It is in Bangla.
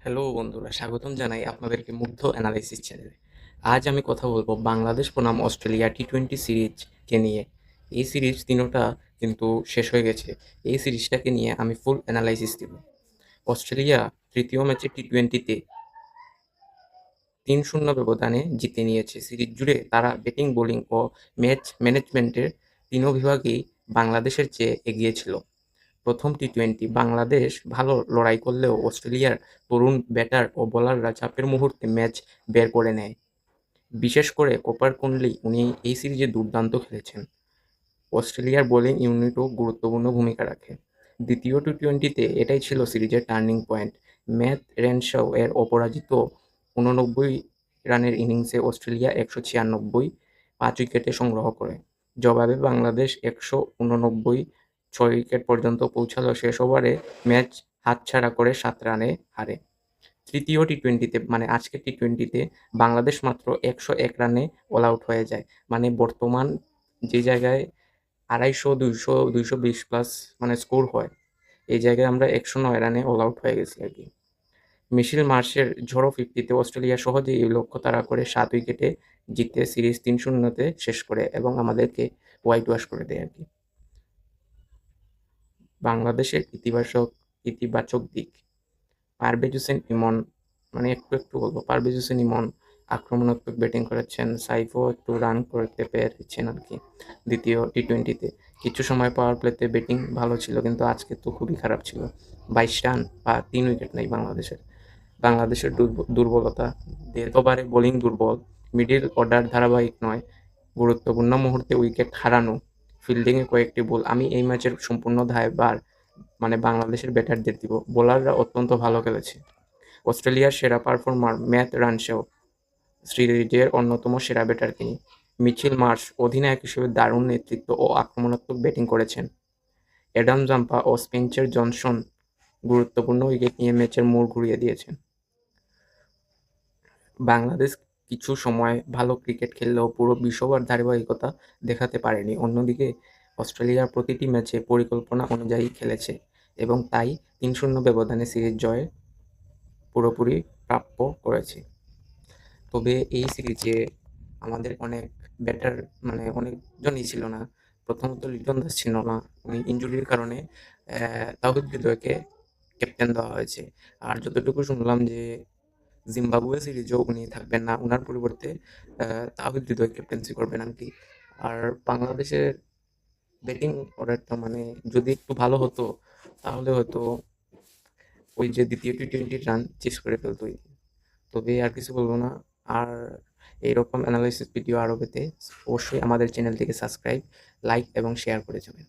হ্যালো বন্ধুরা, স্বাগতম জানাই আপনাদেরকে মুগ্ধ অ্যানালাইসিস চ্যানেলে। আজ আমি কথা বলবো বাংলাদেশ বনাম অস্ট্রেলিয়া টি-20 সিরিজকে নিয়ে। এই সিরিজ তিনোটা কিন্তু শেষ হয়ে গেছে। এই সিরিজটাকে নিয়ে আমি ফুল অ্যানালাইসিস দিব। অস্ট্রেলিয়া তৃতীয় ম্যাচে টি-20তে ৩-০ ব্যবধানে জিতে নিয়েছে। সিরিজ জুড়ে তারা ব্যাটিং, বোলিং ও ম্যাচ ম্যানেজমেন্টের তিনও বিভাগেই বাংলাদেশের চেয়ে এগিয়ে ছিল। প্রথম টি-20 বাংলাদেশ ভালো লড়াই করলেও অস্ট্রেলিয়ার তরুণ ব্যাটার ও বোলাররা চাপের মুহূর্তে ম্যাচ বের করে নেয়। বিশেষ করে কোপার কুন্ডলি উনি এই সিরিজে দুর্দান্ত খেলেছেন। অস্ট্রেলিয়ার বোলিং ইউনিটও গুরুত্বপূর্ণ ভূমিকা রাখে। দ্বিতীয় টি-20তে এটাই ছিল সিরিজের টার্নিং পয়েন্ট। ম্যাথ রেনশাও এর অপরাজিত ৮৯ রানের ইনিংসে অস্ট্রেলিয়া ১৯৬ ৫ উইকেটে সংগ্রহ করে। জবাবে বাংলাদেশ ১৮৯ ৬ উইকেট পর্যন্ত পৌঁছালেও শেষ ওভারে ম্যাচ হাতছাড়া করে ৭ রানে হারে। তৃতীয় টি-20তে মানে আজকের টি-20তে বাংলাদেশ মাত্র ১০১ রানে অল আউট হয়ে যায়। মানে বর্তমান যে জায়গায় ২৫০, ২০০, ২২০ প্লাস মানে স্কোর হয়, এই জায়গায় আমরা ১০৯ রানে অল আউট হয়ে গেছি আরকি। মিশেল মার্শের ঝড়ো ফিফটিতে অস্ট্রেলিয়া সহজেই এই লক্ষ্য তাড়া করে ৭ উইকেটে জিতে সিরিজ ৩-০ শেষ করে এবং আমাদেরকে হোয়াইট ওয়াশ করে দেয় আরকি। বাংলাদেশের ইতিবাচক দিক। পারভেজ হোসেন ইমন মানে একটু বলবো। পারভেজ হোসেন ইমন আক্রমণাত্মক ব্যাটিং করেছেন। সাইফও একটু রান করতে পেরেছেন আরকি দ্বিতীয় টি-20তে। কিছু সময় পাওয়ার প্লেতে ব্যাটিং ভালো ছিল, কিন্তু আজকে তো খুবই খারাপ ছিল। ২২ রান বা ৩ উইকেট নেই বাংলাদেশের। বাংলাদেশের দুর্বলতা, ডেথ ওভারে বোলিং দুর্বল, মিডল অর্ডার ধারাবাহিক নয়, গুরুত্বপূর্ণ মুহূর্তে উইকেট হারানো, ফিল্ডিংয়ে কয়েকটি ভুল। আমি এই ম্যাচের সম্পূর্ণ দায়ভার মানে বাংলাদেশের ব্যাটারদের দিব। বোলাররা অত্যন্ত ভালো খেলেছে। অস্ট্রেলিয়ার সেরা পারফর্মার ম্যাথ রেনশাও সিরিজের অন্যতম সেরা ব্যাটার তিনি। মিচেল মার্শ অধিনায়ক হিসেবে দারুণ নেতৃত্ব ও আক্রমণাত্মক ব্যাটিং করেছেন। অ্যাডাম জাম্পা ও স্পেন্সার জনসন গুরুত্বপূর্ণ উইকেট নিয়ে ম্যাচের মোড় ঘুরিয়ে দিয়েছেন। বাংলাদেশ কিছু সময় ভালো ক্রিকেট খেললেও পুরো বিশ্ববার ধারাবাহিকতা দেখাতে পারেনি। অন্যদিকে অস্ট্রেলিয়া প্রতিটি ম্যাচে পরিকল্পনা অনুযায়ী খেলেছে এবং তাই ৩-০ ব্যবধানে সিরিজ জয় পুরোপুরি প্রাপ্য করেছে। তবে এই সিরিজে আমাদের অনেক ব্যাটার মানে অনেকজনই ছিল না। প্রথমত লিটন দাস ছিল না। উনি ইনজুরির কারণে তাওহিদ হৃদয়কে ক্যাপ্টেন দেওয়া হয়েছে। আর যতটুকু শুনলাম যে জিম্বাবুয়ে সিরিজেও উনি থাকবেন না। উনার পরিবর্তে তাওহিদ হৃদয় ক্যাপ্টেন্সি করবেন আরকি। আর বাংলাদেশের ব্যাটিং অর্ডারটা মানে যদি একটু ভালো হতো, তাহলে হয়তো ওই যে দ্বিতীয় টি-20 রান চেস করে ফেলতোই। তবে আর কিছু বলব না। আর এইরকম অ্যানালাইসিস ভিডিও আরও পেতে অবশ্যই আমাদের চ্যানেলটিকে সাবস্ক্রাইব, লাইক এবং শেয়ার করে যাবেন।